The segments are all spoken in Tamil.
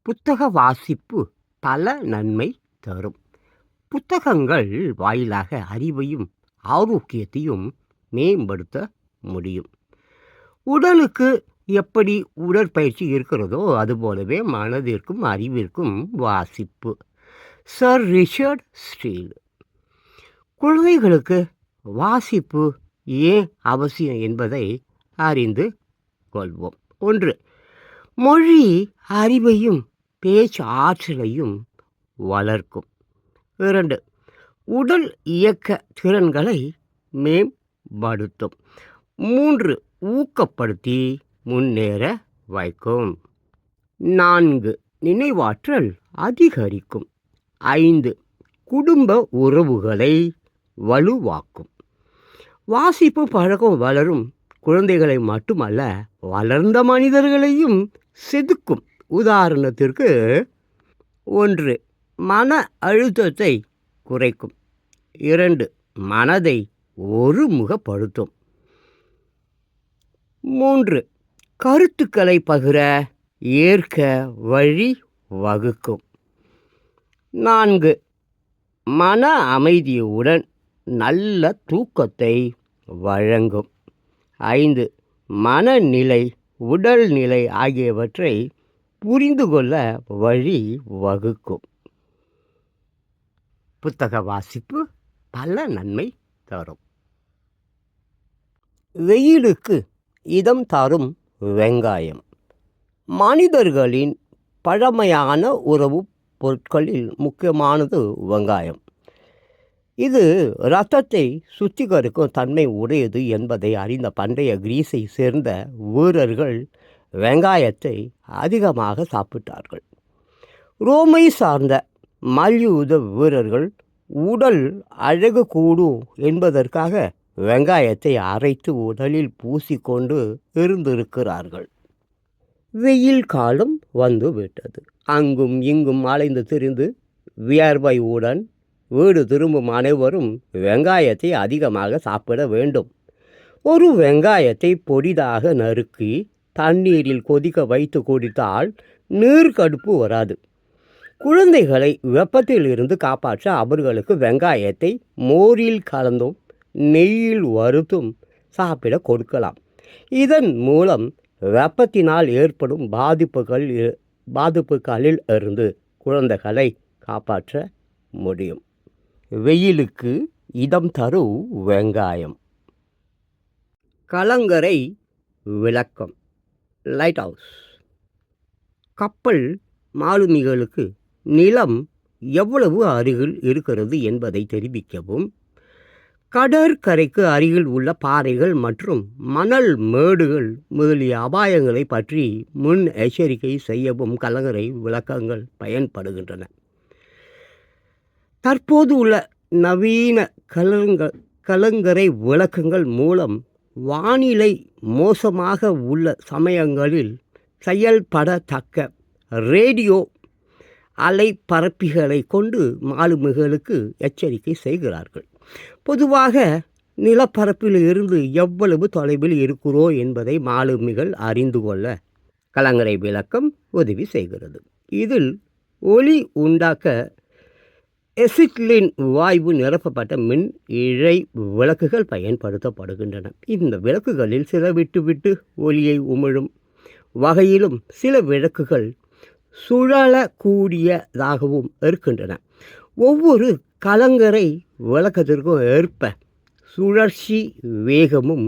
புத்தக வாசிப்பு பல நன்மை தரும். புத்தகங்கள் வாயிலாக அறிவையும் ஆரோக்கியத்தையும் மேம்படுத்த முடியும். உடலுக்கு எப்படி உடற்பயிற்சி இருக்கிறதோ அதுபோலவே மனதிற்கும் அறிவிற்கும் வாசிப்பு. Sir Richard steel. குழந்தைகளுக்கு வாசிப்பு ஏன் அவசியம் என்பதை அறிந்து கொள்வோம். 1. மொழி அறிவையும் பேச்சு ஆற்றலையும் வளர்க்கும். 2. உடல் இயக்க திறன்களை மேம்படுத்தும். 3. ஊக்கப்படுத்தி முன்னேற வைக்கும். 4. நினைவாற்றல் அதிகரிக்கும். 5. குடும்ப உறவுகளை வலுவாக்கும். வாசிப்பு பழக்கம் வளரும் குழந்தைகளை மட்டுமல்ல, வளர்ந்த மனிதர்களையும் செதுக்கும். உதாரணத்திற்கு 1. மன அழுத்தத்தை குறைக்கும். 2. மனதை ஒருமுகப்படுத்தும். 3. கருத்துக்களை பகிர ஏற்க வழி வகுக்கும். 4. மன அமைதியுடன் நல்ல தூக்கத்தை வழங்கும். 5. மனநிலை, உடல்நிலை ஆகியவற்றை புரிந்து கொள்ள வழி வகுக்கும். புத்தக வாசிப்பு பல நன்மை தரும். வெயிலுக்கு இதம் தரும் வெங்காயம். மனிதர்களின் பழமையான உணவுப் பொருட்களில் முக்கியமானது வெங்காயம். இது இரத்தத்தை சுத்திகரிக்கும் தன்மை உடையது என்பதை அறிந்த பண்டைய கிரீஸை சேர்ந்த வீரர்கள் வெங்காயத்தை அதிகமாக சாப்பிட்டார்கள். ரோமை சார்ந்த மல்யுத்த வீரர்கள் உடல் அழகு கூடும் என்பதற்காக வெங்காயத்தை அரைத்து உடலில் பூசிக்கொண்டு இருந்திருக்கிறார்கள். வெயில் காலம் வந்துவிட்டது. அங்கும் இங்கும் அலைந்து திரிந்து வியர்வையுடன் வீடு திரும்பும் அனைவரும் வெங்காயத்தை அதிகமாக சாப்பிட வேண்டும். ஒரு வெங்காயத்தை பொடிதாக நறுக்கி தண்ணீரில் கொதிக்க வைத்து குடித்தால் நீர்க்கடுப்பு வராது. குழந்தைகளை வெப்பத்தில் இருந்து காப்பாற்ற அவர்களுக்கு வெங்காயத்தை மோரில் கலந்தும் நெய்யில் வறுத்தும் சாப்பிட கொடுக்கலாம். இதன் மூலம் வெப்பத்தினால் ஏற்படும் பாதிப்புகளில் இருந்து குழந்தைகளை காப்பாற்ற முடியும். வெயிலுக்கு இதம் தரும் வெங்காயம். கலங்கரை விளக்கம். Light house. கப்பல் மாலுமிகளுக்கு நிலம் எவ்வளவு அருகில் இருக்கிறது என்பதை தெரிவிக்கவும், கடற்கரைக்கு அருகில் உள்ள பாறைகள் மற்றும் மணல் மேடுகள் முதலிய அபாயங்களை பற்றி முன் எச்சரிக்கை செய்யவும் கலங்கரை விளக்கங்கள் பயன்படுகின்றன. தற்போது உள்ள நவீன கலங்கரை விளக்கங்கள் மூலம் வானிலை மோசமாக உள்ள சமயங்களில் செயல்படத்தக்க ரேடியோ அலைபரப்பிகளை கொண்டு மாலுமிகளுக்கு எச்சரிக்கை செய்கிறார்கள். பொதுவாக நிலப்பரப்பில் இருந்து எவ்வளவு தொலைவில் இருக்கிறோம் என்பதை மாலுமிகள் அறிந்து கொள்ள கலங்கரை விளக்கம் உதவி செய்கிறது. இதில் ஒளி உண்டாக்க எசிட்லின் வாயு நிரப்பப்பட்ட மின் இழை விளக்குகள் பயன்படுத்தப்படுகின்றன. இந்த விளக்குகளில் சில விட்டு ஒளியை உமிழும் வகையிலும் சில விளக்குகள் சுழலக்கூடியதாகவும் இருக்கின்றன. ஒவ்வொரு கலங்கரை விளக்கத்திற்கும் ஏற்ப சுழற்சி வேகமும்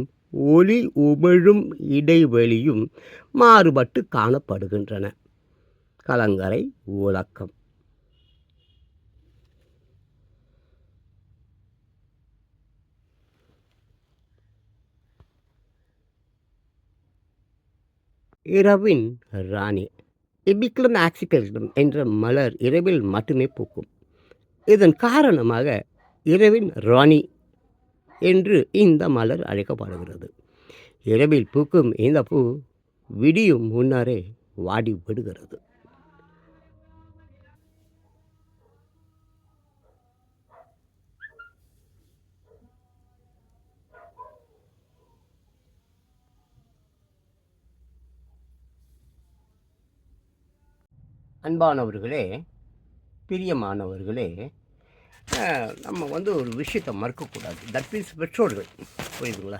ஒளி உமிழும் இடைவெளியும் மாறுபட்டு காணப்படுகின்றன. கலங்கரை விளக்கம். இரவின் ராணி. இபிக்லம் ஆக்சிகல்டம் என்ற மலர் இரவில் மட்டுமே பூக்கும். இதன் காரணமாக இரவின் ராணி என்று இந்த மலர் அழைக்கப்படுகிறது. இரவில் பூக்கும் இந்த பூ விடியும் முன்னரே வாடி விடுகிறது. அன்பானவர்களே, பிரியமானவர்களே, நம்ம ஒரு விஷயத்தை மறக்கக்கூடாது. தட் மீன்ஸ் பெற்றோர்கள், புரியுதுங்களா?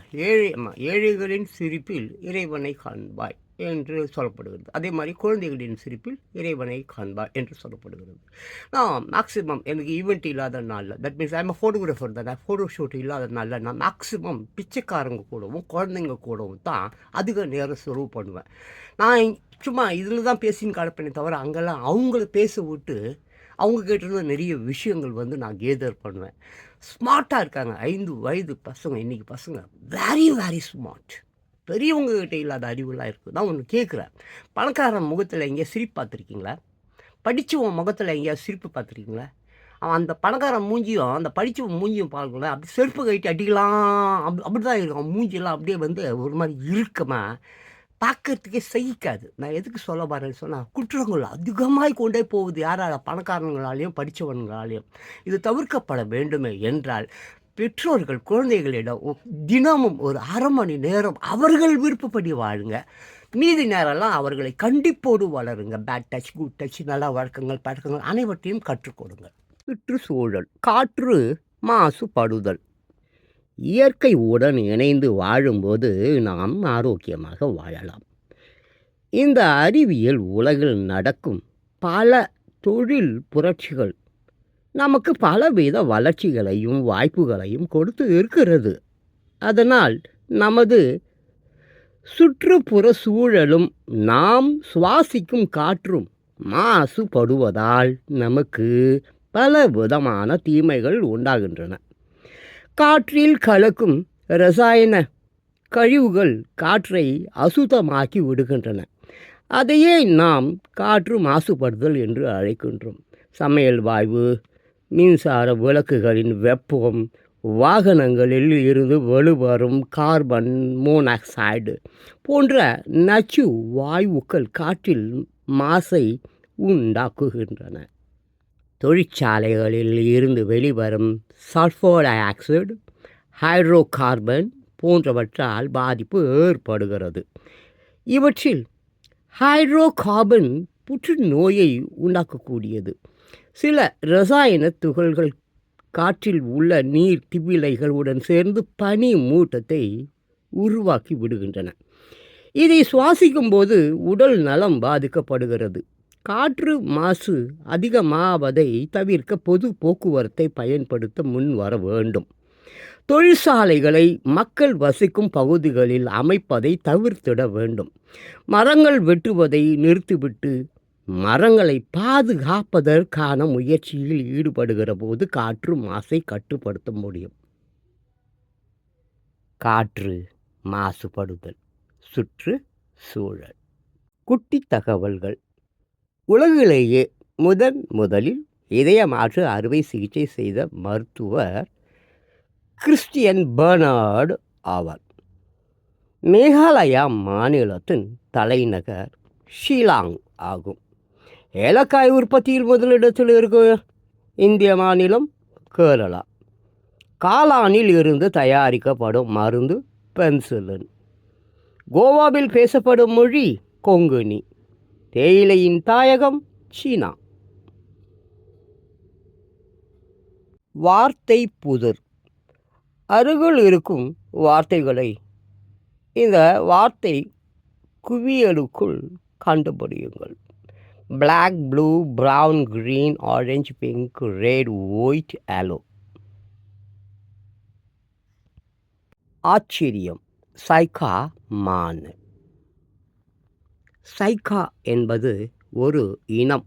ஏழைகளின் சிரிப்பில் இறைவனை காண்பாய் என்று சொல்லப்படுகிறது. அதே மாதிரி குழந்தைகளின் சிரிப்பில் இறைவனை காண்பாய் என்று சொல்லப்படுகிறது. நான் மேக்ஸிமம் எனக்கு ஈவெண்ட் இல்லாத நாளில், that means I am photographer தானே, ஃபோட்டோ ஷூட் இல்லாத நாளில் நான் மேக்ஸிமம் பிச்சைக்காரங்க கூடவும் குழந்தைங்க கூடவும் தான் அதிக நேரம் செலவு பண்ணுவேன். நான் சும்மா இதில் தான் பேசின்னு கிடப்பேனே தவிர, அங்கெல்லாம் அவங்கள பேச விட்டு அவங்கக்கிட்ட நிறைய விஷயங்கள் நான் கேதர் பண்ணுவேன். ஸ்மார்ட்டாக இருக்காங்க 5 வயது பசங்க, இன்றைக்கி பசங்க வெரி வெரி ஸ்மார்ட். பெரியவங்ககிட்ட இல்லாத அறிவுலாம் இருக்குது. நான் ஒன்று கேட்குறேன், பணக்காரன் முகத்தில் எங்கேயா சிரிப்பு பார்த்துருக்கீங்களா? படித்தவன் முகத்தில் எங்கேயாவது சிரிப்பு பார்த்துருக்கீங்களா? அவன் அந்த பணக்காரன் மூஞ்சியும் அந்த படித்தவன் மூஞ்சியும் பார்க்கல, அப்படி செருப்பு கட்டி அடிக்கலாம், அப்படி தான் இருக்கும். அவன் மூஞ்சியெல்லாம் அப்படியே ஒரு மாதிரி இறுக்கமாக பார்க்கறதுக்கே சகிக்காது. நான் எதுக்கு சொல்ல வரேன்னு சொன்னால், குற்றங்கள் அதிகமாய் கொண்டே போகுது, யாரால? பணக்காரங்களாலேயும் படித்தவன்களாலேயும். இது தவிர்க்கப்பட வேண்டுமே என்றால், பெற்றோர்கள் குழந்தைகளிடம் தினமும் ஒரு அரை மணி நேரம் அவர்கள் விருப்பப்படி வாழுங்க. மீதி நேரம்லாம் அவர்களை கண்டிப்போடு வளருங்க. பேட் டச், குட் டச், நல்ல வழக்கங்கள் பழக்கங்கள் அனைவற்றையும் கற்றுக் கொடுங்க. சுற்றுச்சூழல், காற்று மாசுபடுதல். இயற்கையுடன் இணைந்து வாழும்போது நாம் ஆரோக்கியமாக வாழலாம். இந்த அறிவியல் உலகில் நடக்கும் பல தொழில் புரட்சிகள் நமக்கு பலவித வளர்ச்சிகளையும் வாய்ப்புகளையும் கொடுத்து இருக்கிறது. அதனால் நமது சுற்றுப்புற சூழலும் நாம் சுவாசிக்கும் காற்றும் மாசுபடுவதால் நமக்கு பல விதமான தீமைகள் உண்டாகின்றன. காற்றில் கலக்கும் இரசாயன கழிவுகள் காற்றை அசுத்தமாக்கி விடுகின்றன. அதையே நாம் காற்று மாசுபடுதல் என்று அழைக்கின்றோம். சமையல் வாயு, மின்சார விளக்குகளின் வெப்பம், வாகனங்களில் இருந்து வெளிவரும் கார்பன் மோனாக்சைடு போன்ற நச்சு வாயுக்கள் காற்றில் மாசை உண்டாக்குகின்றன. தொழிற்சாலைகளில் இருந்து வெளிவரும் sulphur di oxide, hydro carbon போன்றவற்றால் பாதிப்பு ஏற்படுகிறது. இவற்றில் ஹைட்ரோ கார்பன் புற்றுநோயை உண்டாக்கக்கூடியது. சில இரசாயன துகள்கள் காற்றில் உள்ள நீர் திவிலைகளுடன் சேர்ந்து பனி மூட்டத்தை உருவாக்கி விடுகின்றன. இதை சுவாசிக்கும் போது உடல் நலம் பாதிக்கப்படுகிறது. காற்று மாசு அதிகமாவதை தவிர்க்க பொது போக்குவரத்தை பயன்படுத்த முன் வர வேண்டும். தொழிற்சாலைகளை மக்கள் வசிக்கும் பகுதிகளில் அமைப்பதை தவிர்த்திட வேண்டும். மரங்கள் வெட்டுவதை நிறுத்திவிட்டு மரங்களை பாதுகாப்பதற்கான முயற்சியில் ஈடுபடுகிற போது காற்று மாசை கட்டுப்படுத்த முடியும். காற்று மாசுபடுதல், சுற்றுச்சூழல். குட்டி தகவல்கள். உலகிலேயே முதலில் இதய மாற்று அறுவை சிகிச்சை செய்த மருத்துவர் கிறிஸ்டியன் பெர்னார்டு ஆவார். மேகாலயா மாநிலத்தின் தலைநகர் ஷிலாங் ஆகும். ஏலக்காய் உற்பத்தியில் முதலிடத்தில் இருக்கும் இந்திய மாநிலம் கேரளா. காளானில் இருந்து தயாரிக்கப்படும் மருந்து பென்சிலின். கோவாவில் பேசப்படும் மொழி கொங்கணி. தேயிலையின் தாயகம் சீனா. வார்த்தை புதிர். அருகில் இருக்கும் வார்த்தைகளை இந்த வார்த்தை குவியலுக்குள் கண்டுபிடியுங்கள். Black, blue, brown, green, orange, pink, red, white, yellow. ஆச்சரியம். சைகா மான். சைகா என்பது ஒரு இனம்.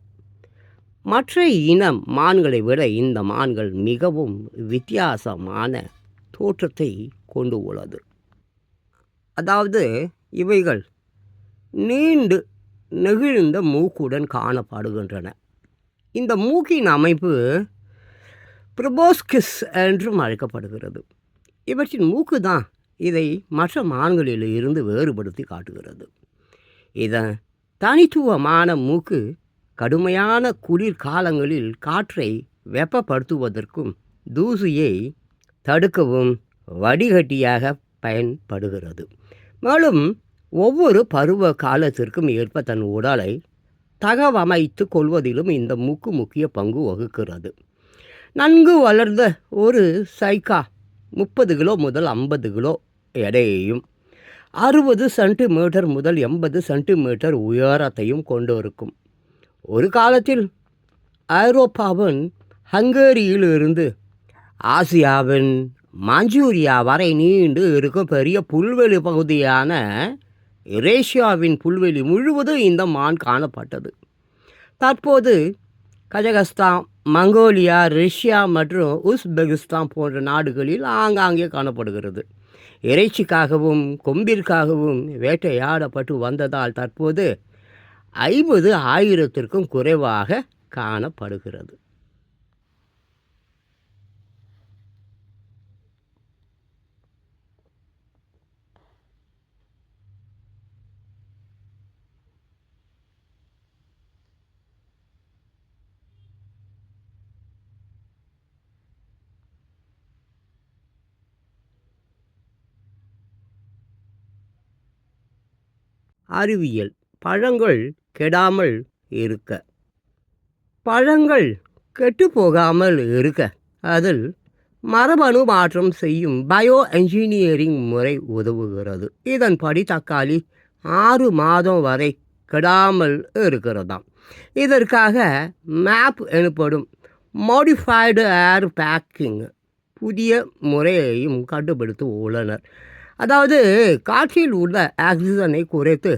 மற்ற இனம் மான்களை விட இந்த மான்கள் மிகவும் வித்தியாசமான தோற்றத்தை கொண்டு உள்ளது. அதாவது இவைகள் நீண்டு நெகிழ்ந்த மூக்குடன் காணப்படுகின்றன. இந்த மூக்கின் அமைப்பு ப்ரொபோஸ்கிஸ் என்றும் அழைக்கப்படுகிறது. இவற்றின் மூக்கு தான் இதை மற்ற மான்களில் இருந்து வேறுபடுத்தி காட்டுகிறது. இதன் தனித்துவமான மூக்கு கடுமையான குளிர்காலங்களில் காற்றை வெப்பப்படுத்துவதற்கும் தூசியை தடுக்கவும் வடிகட்டியாக பயன்படுகிறது. மேலும் ஒவ்வொரு பருவ காலத்திற்கும் ஏற்ப தன் உடலை தகவமைத்து கொள்வதிலும் இந்த மூக்கு முக்கிய பங்கு வகுக்கிறது. நன்கு வளர்ந்த ஒரு சைக்கா 30 கிலோ முதல் 50 கிலோ எடையையும் 60 சென்டிமீட்டர் முதல் 80 சென்டிமீட்டர் உயரத்தையும் கொண்டிருக்கும். ஒரு காலத்தில் ஐரோப்பாவின் ஹங்கேரியிலிருந்து ஆசியாவின் மாஞ்சூரியா வரை நீண்டு இருக்கும் பெரிய புல்வெளி பகுதியான யுரேஷியாவின் புல்வெளி முழுவதும் இந்த மான் காணப்பட்டது. தற்போது கஜகஸ்தான், மங்கோலியா, ரஷ்யா மற்றும் உஸ்பெகிஸ்தான் போன்ற நாடுகளில் ஆங்காங்கே காணப்படுகிறது. இறைச்சிக்காகவும் கொம்பிற்காகவும் வேட்டையாடப்பட்டு வந்ததால் தற்போது 50,000க்கும் குறைவாக காணப்படுகிறது. அறிவியல். பழங்கள் கெடாமல் இருக்க. பழங்கள் கெட்டுப்போகாமல் இருக்க அதில் மரபணு மாற்றம் செய்யும் பயோ என்ஜினியரிங் முறை உதவுகிறது. இதன்படி தக்காளி 6 மாதம் வரை கெடாமல் இருக்கிறதாம். இதற்காக மேப் எனப்படும் மாடிஃபைடு ஏர் பேக்கிங் புதிய முறையையும் கண்டுபிடித்து உள்ளனர். அதாவது காற்றில் உள்ள ஆக்சிஜனை குறைத்து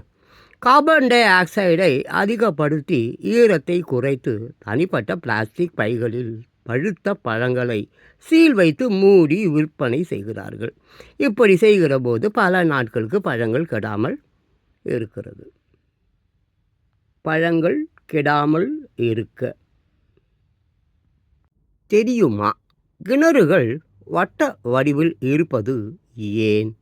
கார்பன் டை ஆக்சைடை அதிகப்படுத்தி ஈரத்தை குறைத்து தனிப்பட்ட பிளாஸ்டிக் பைகளில் பழுத்த பழங்களை சீல் வைத்து மூடி விற்பனை செய்கிறார்கள். இப்படி செய்கிற போது பல நாட்களுக்கு பழங்கள் கெடாமல் இருக்கிறது. பழங்கள் கெடாமல் இருக்க தெரியுமா? கிணறுகள் வட்ட வடிவில் இருப்பது ஏன்?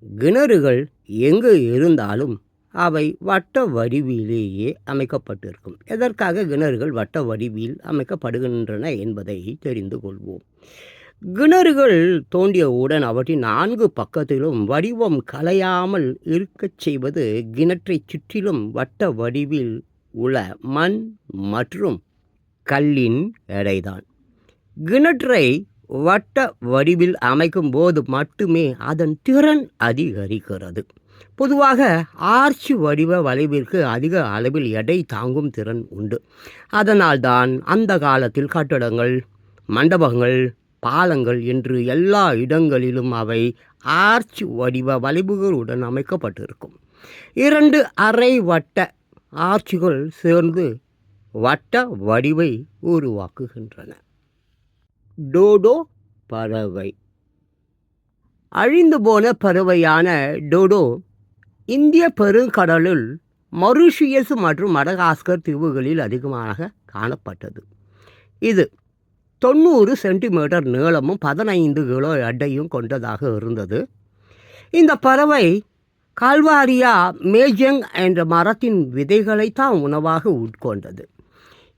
கிணறுகள் எங்கு இருந்தாலும் அவை வட்ட வடிவிலேயே அமைக்கப்பட்டிருக்கும். எதற்காக கிணறுகள் வட்ட வடிவில் அமைக்கப்படுகின்றன என்பதை தெரிந்து கொள்வோம். கிணறுகள் தோண்டியவுடன் அவற்றின் 4 பக்கத்திலும் வடிவம் கலையாமல் இருக்கச் செய்வது கிணற்றை சுற்றிலும் வட்ட வடிவில் உள்ள மண் மற்றும் கல்லின் எடைதான். கிணற்றை வட்ட வடிவில் அமைக்கும் போது மட்டுமே அதன் திறன் அதிகரிக்கிறது. பொதுவாக ஆர்ச் வடிவ வளைவிற்கு அதிக அளவில் எடை தாங்கும் திறன் உண்டு. அதனால்தான் அந்த காலத்தில் கட்டடங்கள், மண்டபங்கள், பாலங்கள் என்று எல்லா இடங்களிலும் அவை ஆர்ச் வடிவ வளைவுகளுடன் அமைக்கப்பட்டிருக்கும். 2 அரை வட்ட ஆர்ச்சுகள் சேர்ந்து வட்ட வடிவை உருவாக்குகின்றன. டோடோ பறவை. அழிந்து போன பறவையான டோடோ இந்திய பெருங்கடலில் மொரீஷியஸ் மற்றும் மடகாஸ்கர் தீவுகளில் அதிகமாக காணப்பட்டது. இது 90 சென்டிமீட்டர் நீளமும் 15 கிலோ எடையும் கொண்டதாக இருந்தது. இந்த பறவை கால்வாரியா மேஜங் என்ற மரத்தின் விதைகளைத்தான் உணவாக உட்கொண்டது.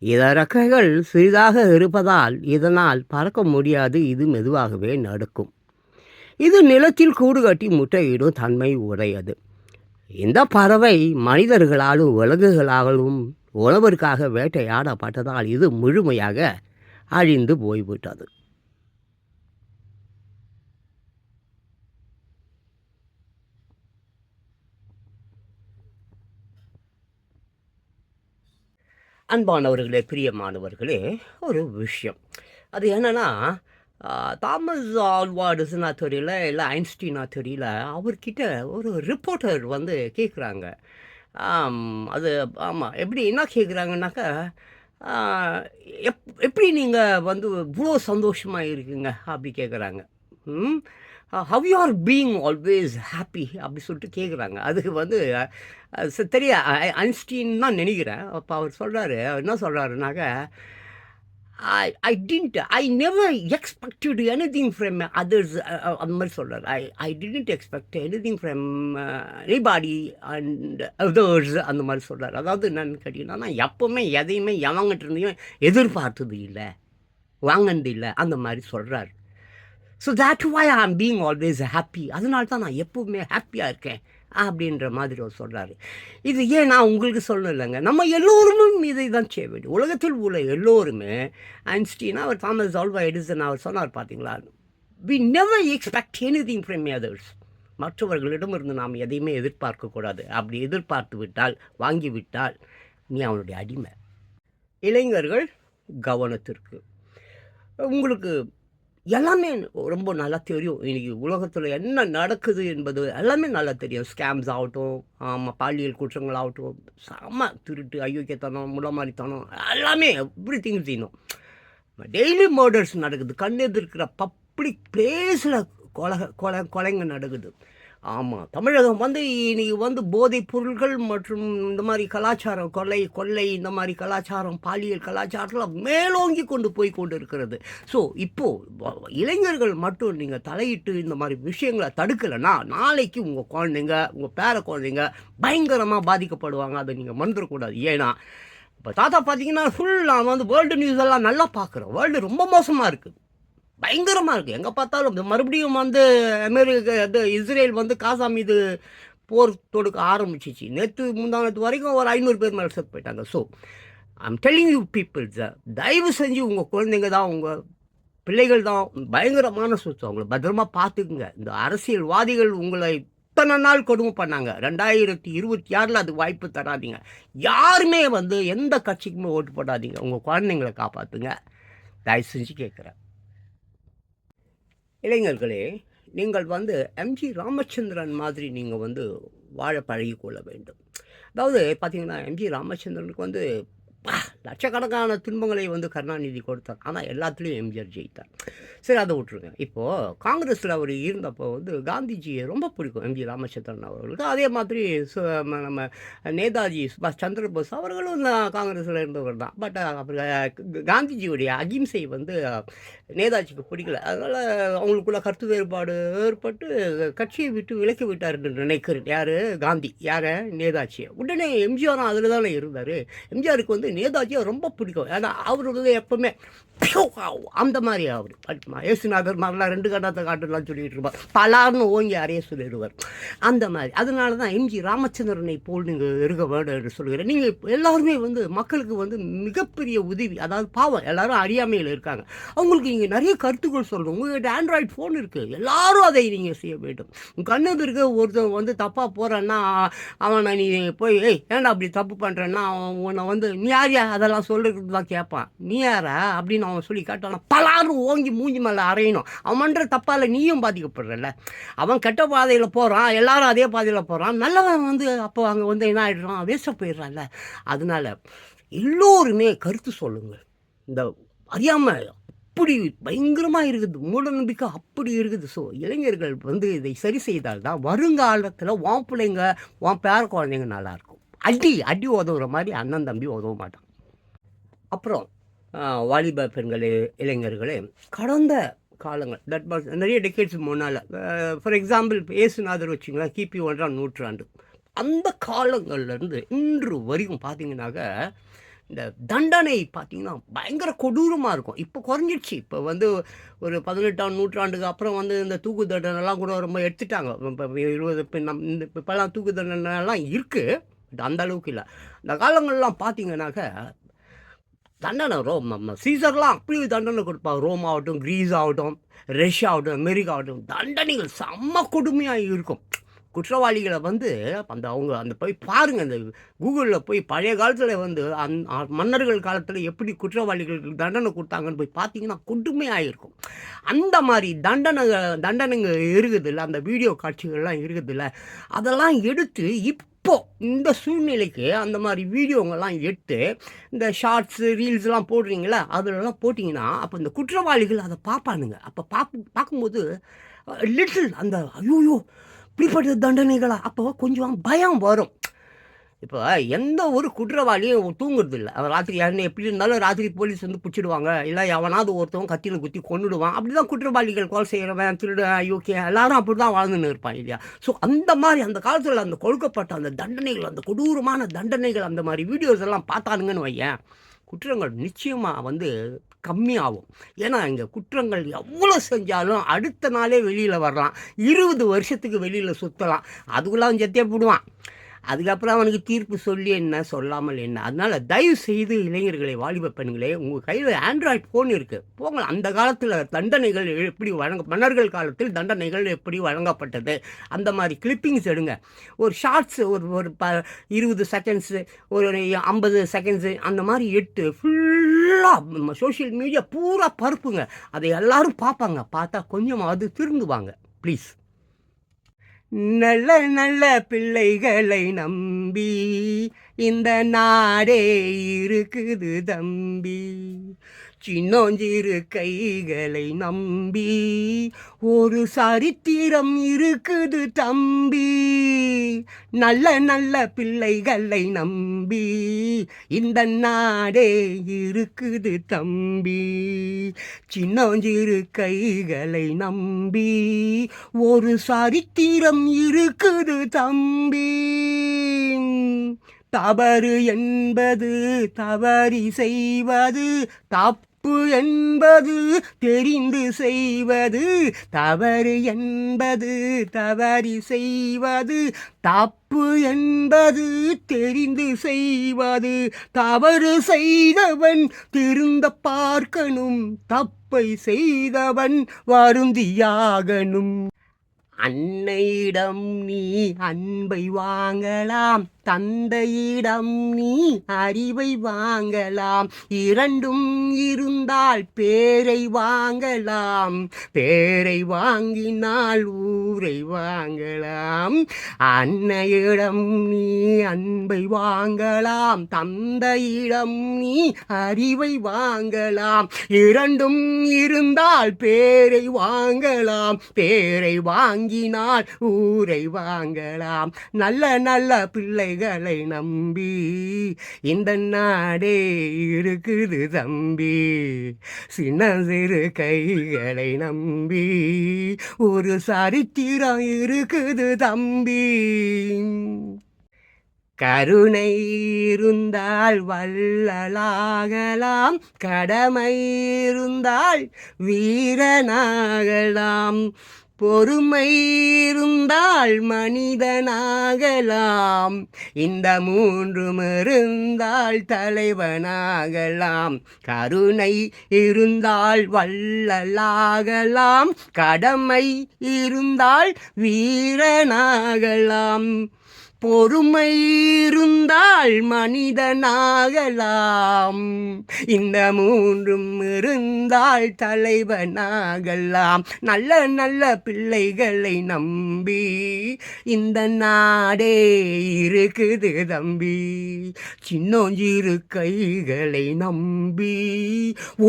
இறக்கைகள் சிறிதாக இருப்பதால் இதனால் பறக்க முடியாது. இது மெதுவாகவே நடக்கும். இது நிலத்தில் கூடு கட்டி முட்டையிடும் தன்மை உடையது. இந்த பறவை மனிதர்களாலும் விலங்குகளாலும் உணவிற்காக வேட்டையாடப்பட்டதால் இது முழுமையாக அழிந்து போய்விட்டது. அன்பானவர்களே, பிரியமானவர்களே, ஒரு விஷயம். அது என்னென்னா, தாமஸ் ஆல்வா எடிசனா தெரியல, இல்லை ஐன்ஸ்டீனா தெரியல, அவர்கிட்ட ஒரு ரிப்போர்ட்டர் வந்து கேட்குறாங்க. அது ஆமாம், எப்படி என்ன கேட்குறாங்கன்னாக்கா, எப்படி நீங்கள் வந்து இவ்வளோ சந்தோஷமாக இருக்கீங்க அப்படி கேட்குறாங்க. How you are being always happy அப்படி சொல்லிட்டு கேட்குறாங்க. அதுக்கு வந்து தெரிய ஐன்ஸ்டீன் தான் நினைக்கிறேன். அப்போ அவர் சொல்கிறாரு, என்ன சொல்கிறாருனாக்கா, I never expected anything from others. அந்த மாதிரி சொல்கிறார். I didn't expect anything from anybody and others அந்த மாதிரி சொல்கிறார். அதாவது என்னன்னு கேட்டிங்கன்னா, நான் எப்போவுமே எதையுமே எவங்கிட்ட இருந்தையும் எதிர்பார்த்தது இல்லை, வாங்கினது இல்லை, அந்த மாதிரி சொல்கிறார். So that why I'm being always happy. அதனால தான் நான் எப்போவுமே ஹாப்பியாக இருக்கேன் அப்படின்ற மாதிரி அவர் சொல்கிறாரு. இது ஏன் நான் உங்களுக்கு சொல்லலைங்க, நம்ம எல்லோருமே இதை தான் செய்ய வேண்டும். உலகத்தில் உள்ள எல்லோருமே ஐன்ஸ்டீன், அவர் தாமஸ் ஆல்வா எடிசன் அவர் சொன்னார் பார்த்தீங்களா, we never expect anything from others. மற்றவர்களிடமிருந்து நாம் எதையுமே எதிர்பார்க்கக்கூடாது. அப்படி எதிர்பார்த்து விட்டால், வாங்கிவிட்டால் நீ அவனுடைய அடிமை. இளைஞர்கள் கவனத்திற்கு. உங்களுக்கு எல்லாமே ரொம்ப நல்லா தெரியும். இன்றைக்கி உலகத்தில் என்ன நடக்குது என்பது எல்லாமே நல்லா தெரியும். ஸ்கேம்ஸ் ஆகட்டும், பாலியல் குற்றங்கள் ஆகட்டும், செம்ம திருட்டு, அயோக்கியத்தனம், முளமாரித்தனம், எல்லாமே எவ்ரி திங் செய்யணும். டெய்லி மர்டர்ஸ் நடக்குது. கண்ணெதிர்க்கிற பப்ளிக் பிளேஸில் கொலைங்க நடக்குது. ஆமாம், தமிழகம் இன்றைக்கி போதைப் பொருள்கள் மற்றும் இந்த மாதிரி கலாச்சாரம், கொள்ளை இந்த மாதிரி கலாச்சாரம், பாலியல் கலாச்சாரத்தில் மேலோங்கி கொண்டு போய் கொண்டு இருக்கிறது. ஸோ இப்போது இளைஞர்கள் மட்டும் நீங்கள் தலையிட்டு இந்த மாதிரி விஷயங்களை தடுக்கலைன்னா, நாளைக்கு உங்கள் குழந்தைங்க, உங்கள் பேர குழந்தைங்க பயங்கரமாக பாதிக்கப்படுவாங்க. அதை நீங்கள் மறந்துடக்கூடாது. ஏன்னா இப்போ தாத்தா பார்த்தீங்கன்னா நான் வேர்ல்டு நியூஸ் எல்லாம் நல்லா பார்க்குறேன். வேர்ல்டு ரொம்ப மோசமாக இருக்குது, பயங்கரமாக இருக்குது. எங்கே பார்த்தாலும் மறுபடியும் அமெரிக்கா இஸ்ரேல் காசா மீது போர் தொடுக்க ஆரம்பிச்சிச்சு. முந்தானத்து வரைக்கும் ஒரு 500 பேர் மேலே செத்து போயிட்டாங்க. So I'm telling you peoples, தயவு செஞ்சு உங்கள் குழந்தைங்க தான், உங்கள் பிள்ளைகள் தான் பயங்கரமான சொத்து. அவங்கள பத்திரமா பார்த்துக்குங்க. இந்த அரசியல்வாதிகள் உங்களை இத்தனை நாள் கொடுமை பண்ணாங்க. 2026 அது வாய்ப்பு தராதிங்க. யாருமே எந்த கட்சிக்குமே ஓட்டு போடாதீங்க. உங்கள் குழந்தைங்களை காப்பாற்றுங்க, தயவு செஞ்சு கேட்குறேன். இளைஞர்களே, நீங்கள் எம்ஜி ராமச்சந்திரன் மாதிரி நீங்கள் வாழ பழகிக்கொள்ள வேண்டும். அதாவது பார்த்தீங்கன்னா, எம்ஜி ராமச்சந்திரனுக்கு லட்சக்கணக்கான துன்பங்களை கருணாநிதி கொடுத்தார். ஆனால் எல்லாத்துலேயும் எம்ஜிஆர் ஜெயித்தார். சரி, அதை விட்டுருங்க. இப்போது காங்கிரஸில் அவர் இருந்தப்போ காந்திஜியை ரொம்ப பிடிக்கும் எம்ஜி ராமச்சந்திரன் அவர்களுக்கு. அதே மாதிரி நம்ம நேதாஜி சுபாஷ் சந்திரபோஸ் அவர்களும் காங்கிரஸில் இருந்தவர் தான். பட் காந்திஜியுடைய அகிம்சை நேதாஜிக்கு பிடிக்கல. அதனால் அவங்களுக்குள்ள கருத்து வேறுபாடு ஏற்பட்டு கட்சியை விட்டு விலக்கி விட்டார் என்று நினைக்கிறேன். யார்? காந்தி. யாரை? நேதாஜியை. உடனே எம்ஜிஆரும் அதில் தானே இருந்தார். எம்ஜிஆருக்கு நேதாஜியை ரொம்ப பிடிக்கும். ஏன்னா அவர் எப்பவுமே அந்த மாதிரி அவர் ஏசுநாதர் மாதிரிலாம் 2 கண்ணத்தை காட்டுலாம் சொல்லிட்டு இருப்பார். பலார்னு ஓங்கி அறைய சொல்லிடுவார். அந்த மாதிரி. அதனால தான் எம்ஜி ராமச்சந்திரனை போல் நீங்கள் இருக்க வேண்டும் என்று சொல்கிறேன். நீங்கள் எல்லாருமே மக்களுக்கு மிகப்பெரிய உதவி. அதாவது பாவம், எல்லாரும் அறியாமையில் இருக்காங்க. அவங்களுக்கு நீங்கள் நிறைய கருத்துக்கள் சொல்லணும். உங்கள்கிட்ட ஆண்ட்ராய்டு ஃபோன் இருக்குது, எல்லாரும் அதை நீங்கள் செய்ய வேண்டும். உங்கள் கண்ணெதிர்க்க ஒருத்தன் தப்பாக போகிறான்னா அவனை நீ போய் ஏன்டா அப்படி தப்பு பண்ணுறேன்னா உன்னை நீ யாரியா அதெல்லாம் சொல்கிறது தான் கேட்பான். நீ யாரா அப்படின்னு அவன் சொல்லி காட்டானா பலாரும் ஓங்கி மூஞ்சி மேலே அறையணும். அவன் பண்ணுற தப்பால் நீயும் பாதிக்கப்படுறல. அவன் கெட்ட பாதையில் போகிறான், எல்லாரும் அதே பாதையில் போகிறான். நல்லவன் அப்போ அங்கே என்ன ஆகிடுறான், வேஸ்ட்டாக போயிடுறான்ல. அதனால எல்லோருமே கருத்து சொல்லுங்கள். இந்த அறியாமல் அப்படி பயங்கரமாக இருக்குது, மூட நம்பிக்கை அப்படி இருக்குது. ஸோ இளைஞர்கள் இதை சரி செய்தால் தான் வருங்காலத்தில் உன் பிள்ளைங்க, உன் பேர குழந்தைங்க நல்லாயிருக்கும். அடி உதவுற மாதிரி அண்ணன் தம்பி உதவ மாட்டான். அப்புறம் வாலிப பெண்களே, இளைஞர்களே, கடந்த காலங்கள் நிறைய டெக்கேட்ஸ் முன்னால், ஃபார் எக்ஸாம்பிள் ஏசுநாதர் வச்சிங்களா, கிபி 1ஆம் நூற்றாண்டு, அந்த காலங்கள்லேருந்து இன்று வரைக்கும் பார்த்தீங்கன்னாக்க இந்த தண்டனை பார்த்தீங்கன்னா பயங்கர கொடூரமாக இருக்கும். இப்போ குறைஞ்சிடுச்சு. இப்போ ஒரு 18ஆம் நூற்றாண்டுக்கு அப்புறம் இந்த தூக்கு தண்டனைலாம் கூட ரொம்ப எடுத்துட்டாங்க. இப்போ 20 இப்போல்லாம் தூக்கு தண்டனைலாம் இருக்குது, பட் அந்த அளவுக்கு இல்லை. அந்த காலங்கள்லாம் பார்த்தீங்கன்னாக்க தண்டனை சீசர்லாம் அப்படி தண்டனை கொடுப்பாங்க. ரோம் ஆகட்டும், கிரீஸ் ஆகட்டும், ரஷ்யா ஆகட்டும், அமெரிக்கா ஆகட்டும், தண்டனைகள் செம்ம கொடுமையாக இருக்கும். குற்றவாளிகளை அவங்க போய் பாருங்கள், அந்த கூகுளில் போய் பழைய காலத்தில் மன்னர்கள் காலத்தில் எப்படி குற்றவாளிகளுக்கு தண்டனை கொடுத்தாங்கன்னு போய் பார்த்தீங்கன்னா கொடுமையாக இருக்கும். அந்த மாதிரி தண்டனைங்க இருக்குதில்ல, அந்த வீடியோ காட்சிகள்லாம் இருக்குதில்ல, அதெல்லாம் எடுத்து இந்த சூழ்நிலைக்கு அந்த மாதிரி வீடியோங்கெல்லாம் எடுத்து இந்த ஷார்ட்ஸு ரீல்ஸ்லாம் போடுறீங்களா, அதிலலாம் போட்டிங்கன்னா அப்போ இந்த குற்றவாளிகள் அதை பார்ப்பானுங்க. அப்போ பார்க்கும்போது லிட்டில் அந்த ஐயோயோ இப்படிப்பட்ட தண்டனைகளா, அப்போ கொஞ்சம் பயம் வரும். இப்போ எந்த ஒரு குற்றவாளியும் தூங்குறது இல்லை. அவன் ராத்திரி யாருன்னு எப்படி இருந்தாலும் ராத்திரி போலீஸ் பிடிச்சிடுவாங்க, இல்லை எவனாவது ஒருத்தவன் கத்தியில் குத்தி கொண்டுடுவான். அப்படி தான் குற்றவாளிகள் கொலை செய்கிறவன், திருட, யோக்கிய எல்லாரும் அப்படி தான் வாழ்ந்துன்னு இருப்பான் இல்லையா. ஸோ அந்த மாதிரி அந்த காலத்தில் அந்த கொடுக்கப்பட்ட அந்த தண்டனைகள், அந்த கொடூரமான தண்டனைகள், அந்த மாதிரி வீடியோஸ் எல்லாம் பார்த்தானுங்கன்னு வையேன், குற்றங்கள் நிச்சயமாக கம்மியாகும். ஏன்னா இங்கே குற்றங்கள் எவ்வளோ செஞ்சாலும் அடுத்த நாளே வெளியில் வரலாம், 20 வருஷத்துக்கு வெளியில் சுற்றலாம், அதுக்குள்ளே அவன் செத்தே போடுவான். அதுக்கப்புறம் அவனுக்கு தீர்ப்பு சொல்லி என்ன, சொல்லாமல் என்ன. அதனால் தயவு செய்து இளைஞர்களை, வாலிப பெண்களே, உங்கள் கையில் ஆண்ட்ராய்ட் ஃபோன் இருக்குது, போங்க. அந்த காலத்தில் தண்டனைகள் எப்படி மன்னர்கள் காலத்தில் தண்டனைகள் எப்படி வழங்கப்பட்டது, அந்த மாதிரி கிளிப்பிங்ஸ் எடுங்க. ஒரு ஷார்ட்ஸு, ஒரு 20 செகண்ட்ஸு, ஒரு 50 செகண்ட்ஸு, அந்த மாதிரி எடுத்து ஃபுல்லாக சோஷியல் மீடியா பூரா பருப்புங்க. அதை எல்லோரும் பார்ப்பாங்க. பார்த்தா கொஞ்சமாவது திருந்துவாங்க. ப்ளீஸ். நல்ல நல்ல பிள்ளைகளை நம்பி இந்த நாடே இருக்குது தம்பி. சின்னஞ்சிறு கைகளை நம்பி ஒரு சரித்திரம் இருக்குது தம்பி. நல்ல நல்ல பிள்ளைகளை நம்பி இந்த நாடே இருக்குது தம்பி. சின்னஞ்சிறு கைகளை நம்பி ஒரு சரித்திரம் இருக்குது தம்பி. தவறு என்பது தவறி செய்வது, தப்பு என்பது தெரிந்து செய்வது. தவறு என்பது தவறி செய்வது, தப்பு என்பது தெரிந்து செய்வது. தவறு செய்தவன் திருந்த பார்க்கணும், தப்பை செய்தவன் வருந்தியாகணும். அன்னையிடம் நீ அன்பை வாங்கலாம், தந்தையிடம் நீ அறிவை வாங்கலாம். இரண்டும் இருந்தால் பேரை வாங்கலாம், பேரை வாங்கினால் ஊரை வாங்கலாம். அன்னையிடம் நீ அன்பை வாங்கலாம், தந்தையிடம் நீ அறிவை வாங்கலாம். இரண்டும் இருந்தால் பேரை வாங்கலாம், பேரை வாங்கினால் ஊரை வாங்கலாம். நல்ல நல்ல பிள்ளைகளை நம்பி இந்த நாடே இருக்குது தம்பி. சின்ன சிறு கைகளை நம்பி ஒரு சரித்திரம் இருக்குது தம்பி. கருணை இருந்தால் வள்ளலாகலாம், கடமை இருந்தால் வீரனாகலாம். பொறுமை இருந்தால் மனிதனாகலாம், இந்த மூன்றும் இருந்தால் தலைவனாகலாம். கருணை இருந்தால் வள்ளலாகலாம், கடமை இருந்தால் வீரனாகலாம். பொறுமை இருந்தால் மனிதனாகலாம், இந்த மூன்றும் இருந்தால் தலைவனாகலாம். நல்ல நல்ல பிள்ளைகளை நம்பி இந்த நாடே இருக்குது தம்பி. சின்னஞ்சிறு கைகளை நம்பி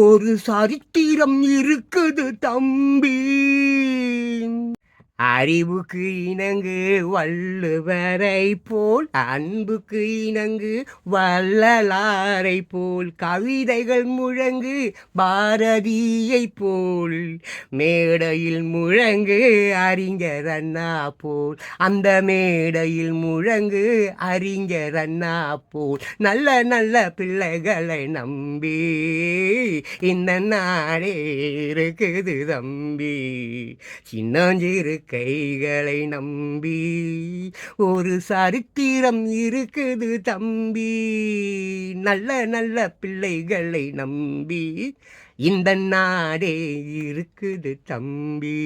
ஒரு சரித்திரம் இருக்குது தம்பி. அறிவுக்கு இணங்கு வள்ளுவரை போல், அன்புக்கு இணங்கு வள்ளலாரை போல். கவிதைகள் முழங்கு பாரதியை போல், மேடையில் முழங்கு அறிஞர் அண்ணா போல். அந்த மேடையில் முழங்கு அறிஞர் அண்ணா போல். நல்ல நல்ல பிள்ளைகளை நம்பி இந்த நாடே இருக்குது தம்பி. சின்னஞ்சிறு கைகளை நம்பி ஒரு சரித்திரம் இருக்குது தம்பி. நல்ல நல்ல பிள்ளைகளை நம்பி இந்த நாடே இருக்குது தம்பி.